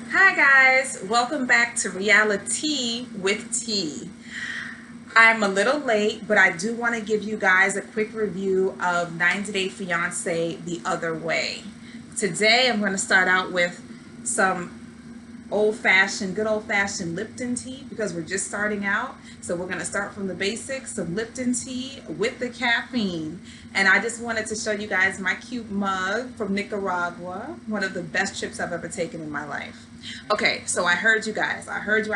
Hi guys, welcome back to Reality with T. I'm a little late, but I do want to give you guys a quick review of 90 Day Fiance The Other Way. Today I'm going to start out with some good old fashioned Lipton tea because we're just starting out. So we're going to start from the basics, some Lipton tea with the caffeine. And I just wanted to show you guys my cute mug from Nicaragua, one of the best trips I've ever taken in my life. Okay, so I heard you guys. I heard you.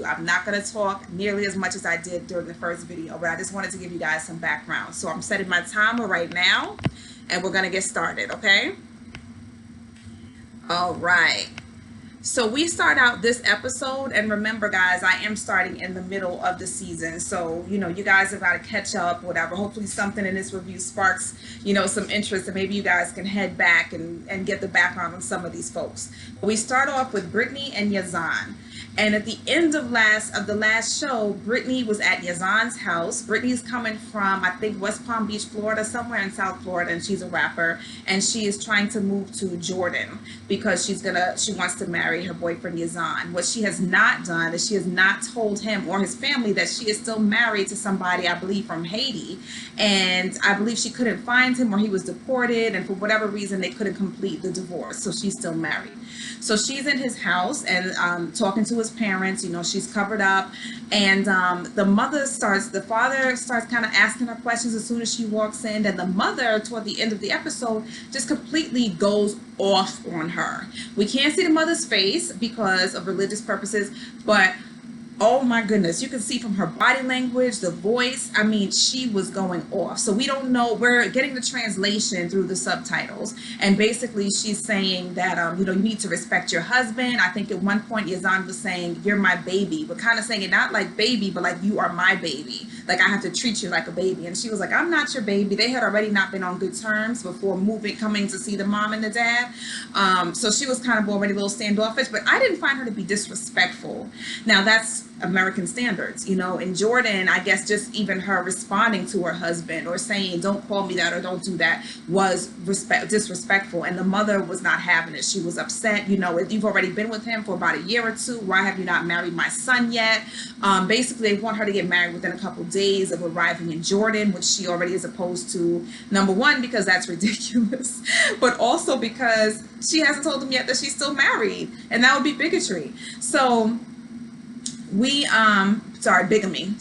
I'm not going to talk nearly as much as I did during the first video, but I just wanted to give you guys some background. So I'm setting my timer right now and we're going to get started, okay? All right. So we start out this episode, and remember guys, I am starting in the middle of the season, so you guys have got to catch up, whatever. Hopefully something in this review sparks some interest, and maybe you guys can head back and get the background on some of these folks. We start off with Brittany and Yazan. And at the end of the last show, Brittany was at Yazan's house. Brittany's coming from, I think, West Palm Beach, Florida, somewhere in South Florida, and she's a rapper. And she is trying to move to Jordan because she wants to marry her boyfriend Yazan. What she has not done is she has not told him or his family that she is still married to somebody, I believe, from Haiti. And I believe she couldn't find him or he was deported, and for whatever reason, they couldn't complete the divorce. So she's still married. So she's in his house and talking to his parents. She's covered up, and the father starts kind of asking her questions as soon as she walks in, and the mother, toward the end of the episode, just completely goes off on her. We can't see the mother's face because of religious purposes, but oh my goodness, you can see from her body language, the voice, I mean, she was going off. So we don't know, we're getting the translation through the subtitles. And basically she's saying that, you need to respect your husband. I think at one point Yazan was saying, you're my baby, but kind of saying it not like baby, but like you are my baby. Like I have to treat you like a baby. And she was like, I'm not your baby. They had already not been on good terms before coming to see the mom and the dad. So she was kind of already a little standoffish, but I didn't find her to be disrespectful. Now that's American standards. In Jordan, I guess just even her responding to her husband or saying, don't call me that or don't do that, was disrespectful. And the mother was not having it. She was upset. You've already been with him for about a year or two. Why have you not married my son yet? Basically, they want her to get married within a couple of days of arriving in Jordan, which she already is opposed to. Number one, because that's ridiculous, but also because she hasn't told him yet that she's still married, and that would be bigotry. So bigamy,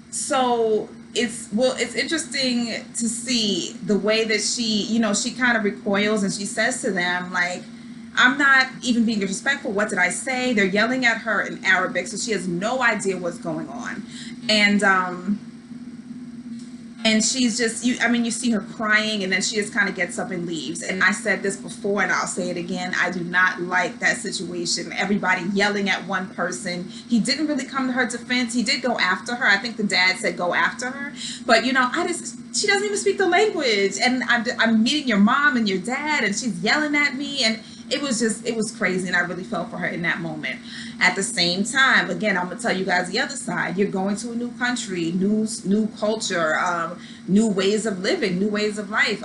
so it's interesting to see the way that she kind of recoils, and she says to them, like, I'm not even being disrespectful. What did I say? They're yelling at her in Arabic, so she has no idea what's going on. And she's just, you see her crying, and then she just kind of gets up and leaves. And I said this before, and I'll say it again. I do not like that situation. Everybody yelling at one person. He didn't really come to her defense. He did go after her. I think the dad said go after her. But, she doesn't even speak the language. And I'm meeting your mom and your dad, and she's yelling at me. And it was crazy, and I really felt for her in that moment. At the same time, again, I'm gonna tell you guys the other side. You're going to a new country, new culture, new ways of living, new ways of life.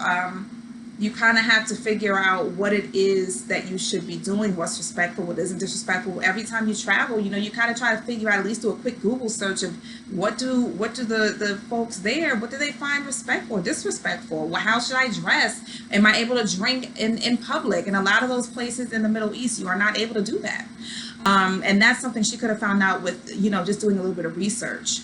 You kind of have to figure out what it is that you should be doing, what's respectful, what isn't disrespectful. Every time you travel, you kind of try to figure out, at least do a quick Google search of what do the folks there, what do they find respectful or disrespectful? Well, how should I dress? Am I able to drink in public? And a lot of those places in the Middle East, you are not able to do that. And that's something she could have found out with, just doing a little bit of research.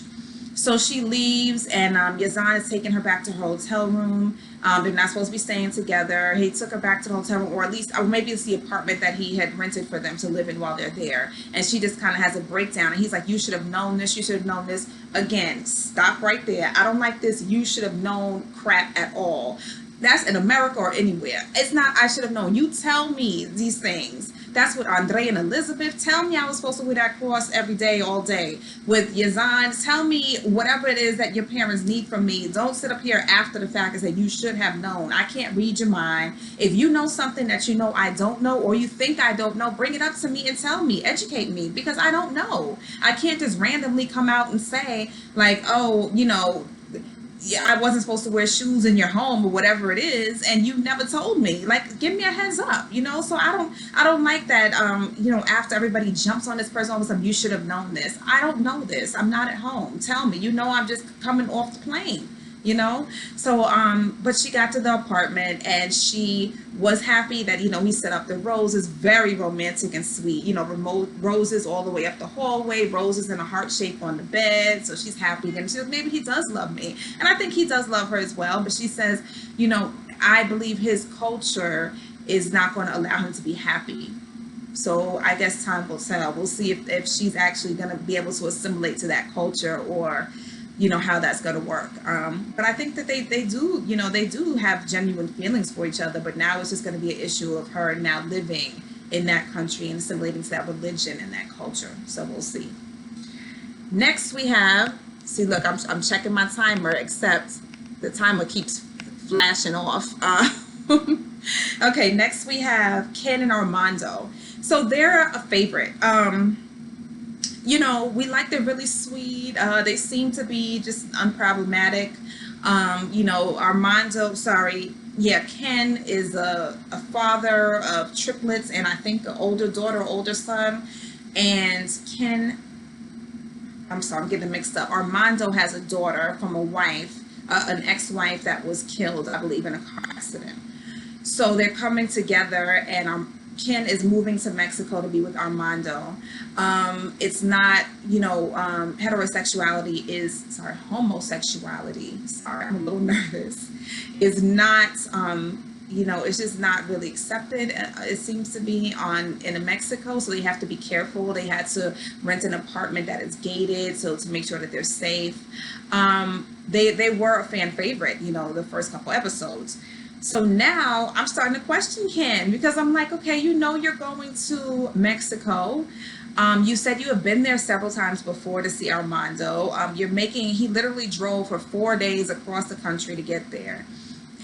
So she leaves, and Yazan is taking her back to her hotel room. They're not supposed to be staying together. He took her back to the hotel room, or maybe it's the apartment that he had rented for them to live in while they're there. And she just kind of has a breakdown, and he's like, you should have known this, you should have known this. Again, stop right there. I don't like this you should have known crap at all. That's in America or anywhere. It's not I should have known. You tell me these things. That's what Andre and Elizabeth tell me. I was supposed to wear that cross every day, all day. With Yazan, tell me whatever it is that your parents need from me. Don't sit up here after the fact and say you should have known. I can't read your mind. If you know something that you know I don't know, or you think I don't know, bring it up to me and tell me, educate me, because I don't know. I can't just randomly come out and say like, oh, yeah, I wasn't supposed to wear shoes in your home or whatever it is, and you never told me. Like, give me a heads up, you know. So I don't like that. You know, after everybody jumps on this person, all of a sudden you should have known this. I don't know this. I'm not at home. Tell me. You know, I'm just coming off the plane. You know. So but she got to the apartment and she was happy that he set up the roses, very romantic and sweet. You know, remote roses all the way up the hallway, roses in a heart shape on the bed. So she's happy, and she says maybe he does love me, and I think he does love her as well. But she says, I believe his culture is not going to allow him to be happy. So I guess time will tell. We'll see if she's actually going to be able to assimilate to that culture, or how that's going to work. But I think that they do, they do have genuine feelings for each other, but now it's just going to be an issue of her now living in that country and assimilating to that religion and that culture. So we'll see. Next we have, see, look, I'm checking my timer, except the timer keeps flashing off. Okay, next we have Ken and Armando. So they're a favorite. We like, they're really sweet. They seem to be just unproblematic. Armando, sorry, yeah, Ken is a father of triplets, and I think an older daughter, older son. And Ken, I'm sorry, I'm getting mixed up. Armando has a daughter from a wife, an ex-wife that was killed, I believe, in a car accident. So they're coming together, and Ken is moving to Mexico to be with Armando. It's not, homosexuality, sorry, I'm a little nervous, is not, it's just not really accepted. It seems to be in Mexico, so they have to be careful. They had to rent an apartment that is gated, so to make sure that they're safe. They were a fan favorite, the first couple episodes. So now I'm starting to question Ken, because I'm like, okay, you're going to Mexico. You said you have been there several times before to see Armando. He literally drove for 4 days across the country to get there.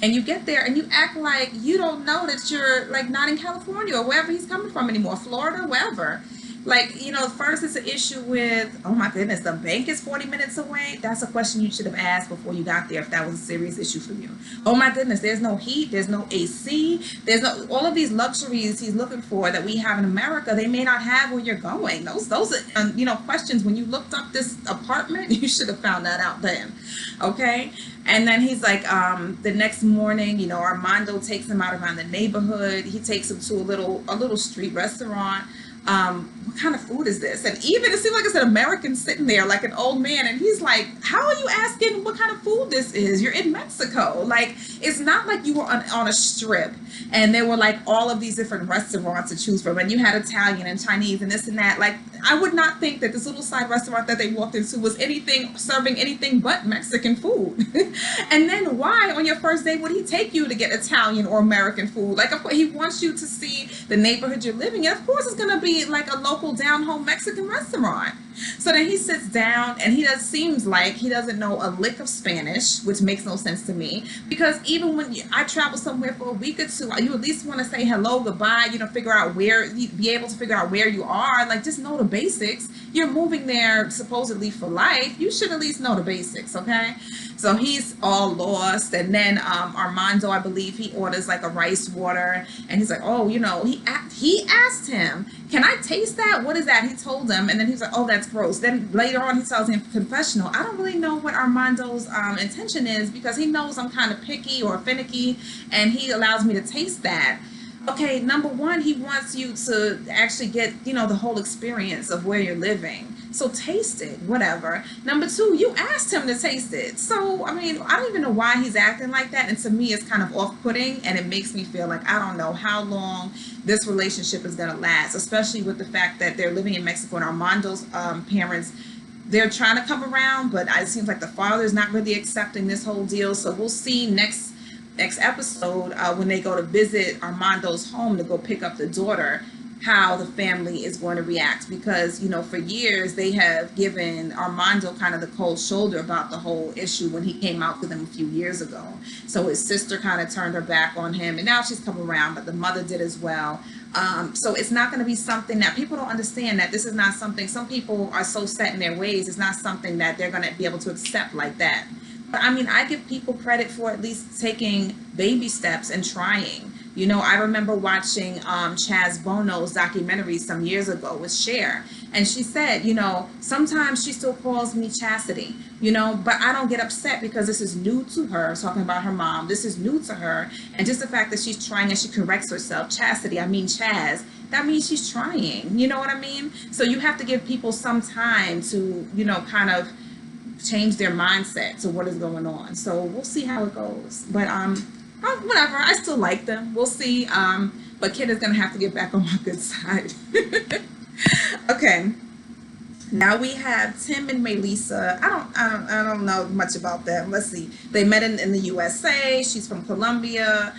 And you get there and you act like you don't know that you're like not in California or wherever he's coming from anymore, Florida, wherever. Like, first it's an issue with, oh my goodness, the bank is 40 minutes away. That's a question you should have asked before you got there if that was a serious issue for you. Oh my goodness, there's no heat, there's no AC, there's no, all of these luxuries he's looking for that we have in America, they may not have where you're going. Those are, questions. When you looked up this apartment, you should have found that out then. Okay? And then he's like, the next morning, Armando takes him out around the neighborhood. He takes him to a little street restaurant. What kind of food is this? And even it seems like it's an American sitting there, like an old man, and he's like, how are you asking what kind of food this is? You're in Mexico. Like, it's not like you were on a strip and there were like all of these different restaurants to choose from, and you had Italian and Chinese and this and that. Like, I would not think that this little side restaurant that they walked into was serving anything but Mexican food. And then why on your first day would he take you to get Italian or American food? Like, of course, he wants you to see the neighborhood you're living in. Of course, it's going to be like a local down-home Mexican restaurant. So then he sits down, and seems like he doesn't know a lick of Spanish, which makes no sense to me, because even when I travel somewhere for a week or two, you at least want to say hello, goodbye, be able to figure out where you are, like just know the basics. You're moving there supposedly for life. You should at least know the basics, okay? So he's all lost, and then Armando, I believe, he orders like a rice water, and he's like, oh, he asked him, can I taste that? What is that? He told him, and then he's like, oh, that's gross. Then later on, he tells him confessional. I don't really know what Armando's intention is, because he knows I'm kind of picky or finicky, and he allows me to taste that. Okay, number one, he wants you to actually get, the whole experience of where you're living. So taste it, whatever. Number two, you asked him to taste it. So, I mean, I don't even know why he's acting like that. And to me, it's kind of off-putting, and it makes me feel like I don't know how long this relationship is going to last, especially with the fact that they're living in Mexico, and Armando's parents, they're trying to come around, but it seems like the father is not really accepting this whole deal. So we'll see next episode when they go to visit Armando's home to go pick up the daughter, how the family is going to react, because for years they have given Armando kind of the cold shoulder about the whole issue when he came out to them a few years ago. So his sister kind of turned her back on him, and now she's come around, but the mother did as well. So it's not going to be something that people don't understand, that this is not something, some people are so set in their ways, it's not something that they're going to be able to accept like that. But I mean, I give people credit for at least taking baby steps and trying. You know, I remember watching Chaz Bono's documentary some years ago with Cher, and she said, you know, sometimes she still calls me Chastity, you know, but I don't get upset because this is new to her, talking about her mom. This is new to her, and just the fact that she's trying and she corrects herself, Chastity, I mean Chaz, that means she's trying. You know what I mean? So you have to give people some time to, you know, kind of change their mindset to what is going on. So we'll see how it goes. But whatever. I still like them. We'll see. But Kid is gonna have to get back on my good side. Okay. Now we have Tim and Melissa. I don't know much about them. Let's see. They met in the USA. She's from Colombia.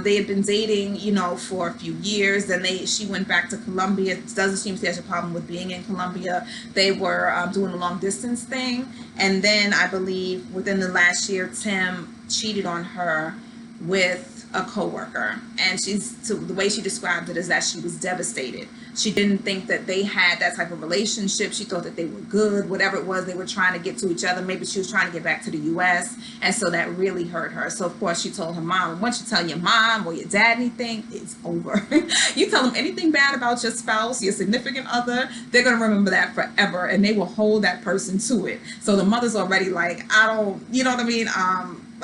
They had been dating, you know, for a few years. Then she went back to Colombia. It doesn't seem she has a problem with being in Colombia. They were doing a long distance thing, and then I believe within the last year, Tim cheated on her with a coworker, and the way she described it is that she was devastated. She didn't think that they had that type of relationship. She thought that they were good, whatever it was, they were trying to get to each other. Maybe she was trying to get back to the US, and so that really hurt her. So of course she told her mom, once you tell your mom or your dad anything, it's over. You tell them anything bad about your spouse, your significant other, they're going to remember that forever, and they will hold that person to it. So the mother's already like, I don't, you know what I mean,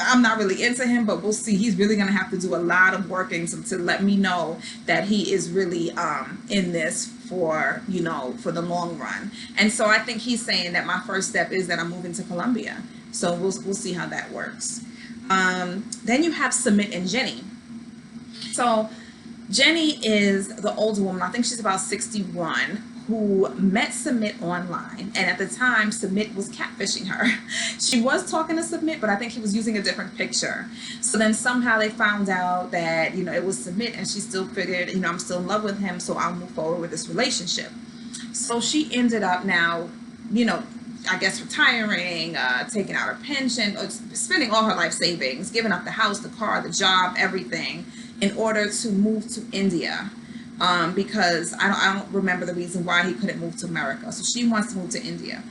I'm not really into him, but we'll see. He's really going to have to do a lot of working to let me know that he is really in this for, you know, for the long run. And so I think he's saying that my first step is that I'm moving to Colombia. So we'll see how that works. Then you have Sumit and Jenny. So Jenny is the older woman. I think she's about 61, who met Sumit online, and at the time Sumit was catfishing her. She was talking to Sumit, but I think he was using a different picture. So then somehow they found out that, you know, it was Sumit, and she still figured, you know, I'm still in love with him, so I'll move forward with this relationship. So she ended up now, you know, I guess retiring, taking out her pension, spending all her life savings, giving up the house, the car, the job, everything, in order to move to India. Because I don't remember the reason why he couldn't move to America. So she wants to move to India,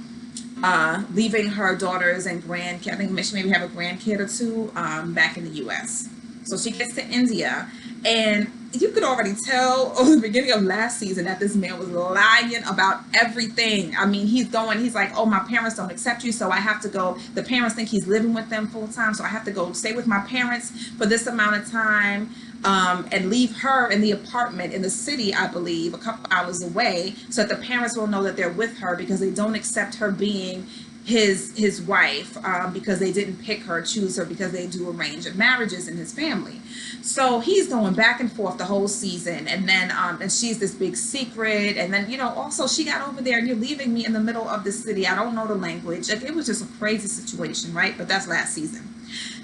leaving her daughters and grandkids. I think she maybe have a grandkid or two back in the U.S. So she gets to India, and you could already tell over the beginning of last season that this man was lying about everything. I mean, he's like, oh, my parents don't accept you, so I have to go. The parents think he's living with them full time, so I have to go stay with my parents for this amount of time. And leave her in the apartment in the city, I believe, a couple hours away, so that the parents will know that they're with her, because they don't accept her being his wife, because they didn't pick her, choose her, because they do arranged marriages in his family. So he's going back and forth the whole season, and then and she's this big secret, and then, you know, also she got over there, and you're leaving me in the middle of the city. I don't know the language. Like, it was just a crazy situation, right? But that's last season.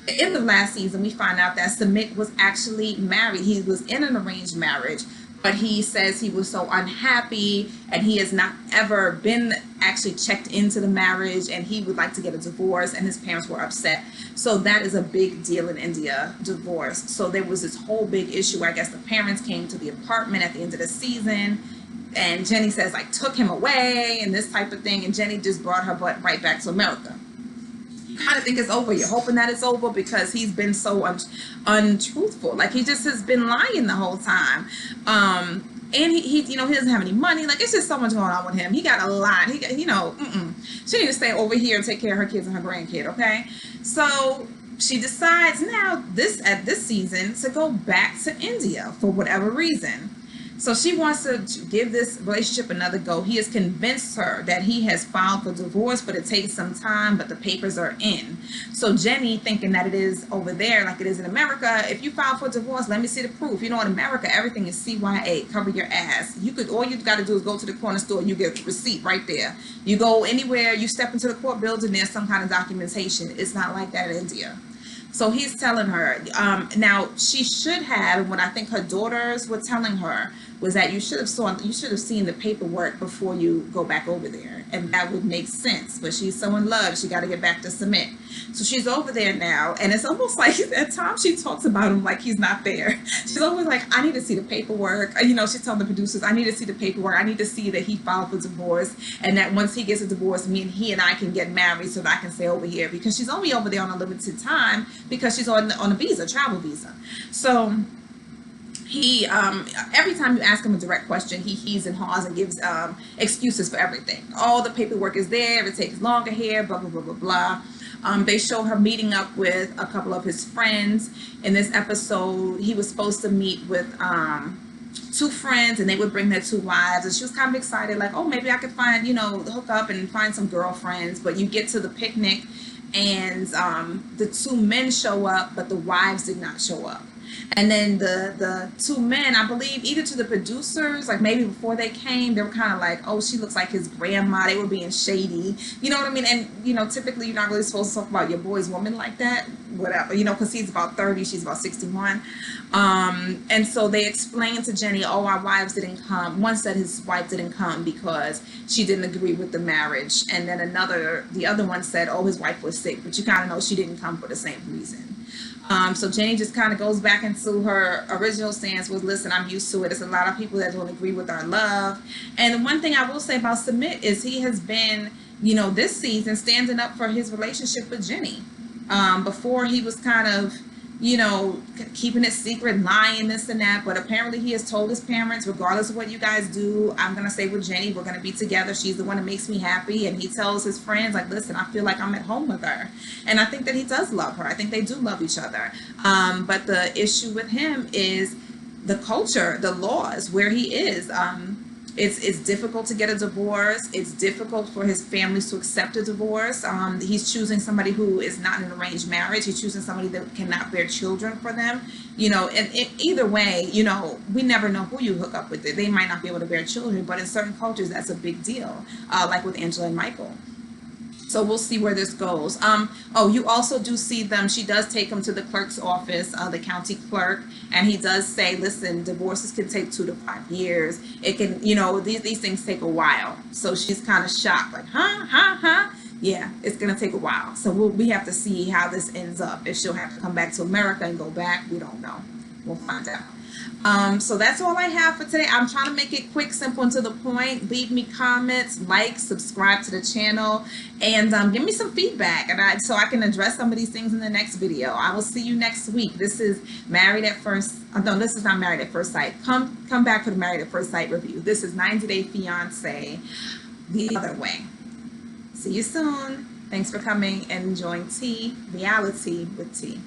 At the end of last season, we find out that Sumit was actually married. He was in an arranged marriage, but he says he was so unhappy, and he has not ever been actually checked into the marriage, and he would like to get a divorce, and his parents were upset. So that is a big deal in India, divorce. So there was this whole big issue. I guess the parents came to the apartment at the end of the season, and Jenny says, like, took him away and this type of thing, and Jenny just brought her butt right back to America. Kind of think it's over. You're hoping that it's over, because he's been so untruthful. Like, he just has been lying the whole time. And he you know, he doesn't have any money. Like, it's just so much going on with him. He got a lot. He got, you know, she needs to stay over here and take care of her kids and her grandkid. Okay, so she decides now at this season to go back to India for whatever reason. So she wants to give this relationship another go. He has convinced her that he has filed for divorce, but it takes some time, but the papers are in. So Jenny, thinking that it is over there like it is in America, if you file for divorce, let me see the proof. You know, in America, everything is CYA, cover your ass. All you got to do is go to the corner store, you get a receipt right there. You go anywhere, you step into the court building, there's some kind of documentation. It's not like that in India. So he's telling her, now she should have, what I think her daughters were telling her was that you should have seen the paperwork before you go back over there, and that would make sense. But she's so in love, she got to get back to Sumit. So she's over there now, and it's almost like at times she talks about him like he's not there. She's always like, I need to see the paperwork. She's telling the producers, I need to see the paperwork. I need to see that he filed for divorce, and that once he gets a divorce, he and I can get married so that I can stay over here, because she's only over there on a limited time because she's on a visa, travel visa. So he every time you ask him a direct question, he hees and haws and gives excuses for everything. All the paperwork is there, it takes longer here, blah blah blah blah blah. They show her meeting up with a couple of his friends. In this episode, he was supposed to meet with two friends, and they would bring their two wives, and she was kind of excited, like, oh, maybe I could find, hook up and find some girlfriends. But you get to the picnic, and the two men show up, but the wives did not show up. And then the two men, I believe, either to the producers, like maybe before they came, they were kind of like, oh, she looks like his grandma. They were being shady. You know what I mean? And, typically you're not really supposed to talk about your boy's woman like that, whatever, because he's about 30, she's about 61. And so they explained to Jenny, oh, our wives didn't come. One said his wife didn't come because she didn't agree with the marriage. And then the other one said, oh, his wife was sick, but you kind of know she didn't come for the same reason. So Jenny just kind of goes back into her original stance was, listen, I'm used to it. There's a lot of people that don't agree with our love. And the one thing I will say about Submit is he has been, this season standing up for his relationship with Jenny. Before he was kind of, keeping it secret, lying, this and that. But apparently he has told his parents, regardless of what you guys do, I'm going to stay with Jenny. We're going to be together. She's the one that makes me happy. And he tells his friends, like, listen, I feel like I'm at home with her. And I think that he does love her. I think they do love each other. But the issue with him is the culture, the laws, where he is. It's difficult to get a divorce. It's difficult for his families to accept a divorce. He's choosing somebody who is not in an arranged marriage. He's choosing somebody that cannot bear children for them. And either way, we never know who you hook up with. They might not be able to bear children, but in certain cultures, that's a big deal, like with Angela and Michael. So we'll see where this goes. You also do see them. She does take him to the clerk's office, the county clerk, and he does say, listen, divorces can take 2 to 5 years. It can, these things take a while. So she's kind of shocked, like, huh? Yeah, it's going to take a while. So we have to see how this ends up. If she'll have to come back to America and go back, we don't know. We'll find out. So that's all I have for today. I'm trying to make it quick, simple, and to the point. Leave me comments, like, subscribe to the channel, and give me some feedback, and so I can address some of these things in the next video. I will see you next week. This is Married at First. No, this is not Married at First Sight. Come back for the Married at First Sight review. This is 90 Day Fiance, the other way. See you soon. Thanks for coming and enjoying tea, reality with tea.